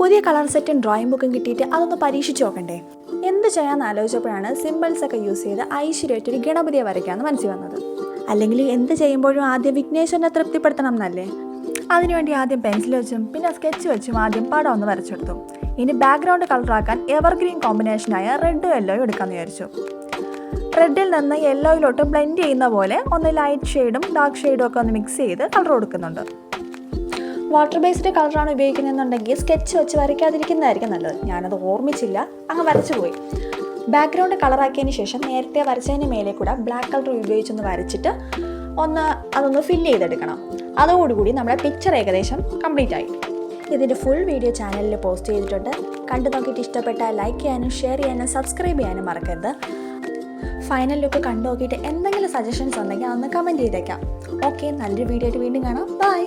പുതിയ കളർ സെറ്റും ഡ്രോയിങ് ബുക്കും കിട്ടിയിട്ട് അതൊന്ന് പരീക്ഷിച്ച് നോക്കണ്ടേ? എന്ത് ചെയ്യാമെന്ന് ആലോചിച്ചപ്പോഴാണ് സിമ്പിൾസൊക്കെ യൂസ് ചെയ്ത് ഐശ്വര്യമായിട്ടൊരു ഗണപതിയെ വരയ്ക്കാമെന്ന് മനസ്സിൽ വന്നത്. അല്ലെങ്കിൽ എന്ത് ചെയ്യുമ്പോഴും ആദ്യം വിഘ്നേശ്വരനെ തൃപ്തിപ്പെടുത്തണം എന്നല്ലേ? അതിനുവേണ്ടി ആദ്യം പെൻസിൽ വെച്ചും പിന്നെ സ്കെച്ച് വെച്ചും ആദ്യം പടം ഒന്ന് വരച്ചെടുത്തു. ഇനി ബാക്ക്ഗ്രൗണ്ട് കളറാക്കാൻ എവർഗ്രീൻ കോമ്പിനേഷനായ റെഡും യെല്ലോയും എടുക്കാമെന്ന് വിചാരിച്ചു. റെഡിൽ നിന്ന് യെല്ലോയിലോട്ട് ബ്ലെൻഡ് ചെയ്യുന്ന പോലെ ഒന്ന് ലൈറ്റ് ഷെയ്ഡും ഡാർക്ക് ഷെയ്ഡും ഒക്കെ ഒന്ന് മിക്സ് ചെയ്ത് കളർ കൊടുക്കുന്നുണ്ട്. വാട്ടർ ബേസ്ഡ് കളറാണ് ഉപയോഗിക്കുന്നതെന്നുണ്ടെങ്കിൽ സ്കെച്ച് വെച്ച് വരയ്ക്കാതിരിക്കുന്നതായിരിക്കും നല്ലത്. ഞാനത് ഓർമ്മിച്ചില്ല, അങ്ങ് വരച്ചു പോയി. ബാക്ക്ഗ്രൗണ്ട് കളറാക്കിയതിന് ശേഷം നേരത്തെ വരച്ചതിന് മേലെ കൂടെ ബ്ലാക്ക് കളർ ഉപയോഗിച്ചൊന്ന് വരച്ചിട്ട് അതൊന്ന് ഫില്ല് ചെയ്തെടുക്കണം. അതോടുകൂടി നമ്മുടെ പിക്ചർ ഏകദേശം കംപ്ലീറ്റ് ആയി. ഇതിൻ്റെ ഫുൾ വീഡിയോ ചാനലിൽ പോസ്റ്റ് ചെയ്തിട്ടുണ്ട്. കണ്ടു നോക്കിയിട്ട് ഇഷ്ടപ്പെട്ടാൽ ലൈക്ക് ചെയ്യാനും ഷെയർ ചെയ്യാനും സബ്സ്ക്രൈബ് ചെയ്യാനും മറക്കരുത്. ഫൈനൽ ലുക്ക് കണ്ടു നോക്കിയിട്ട് എന്തെങ്കിലും സജഷൻസ് ഉണ്ടെങ്കിൽ അതൊന്ന് കമൻറ്റ് ചെയ്തേക്കാം. ഓക്കെ, നല്ലൊരു വീഡിയോ ആയിട്ട് വീണ്ടും കാണാം. ബൈ.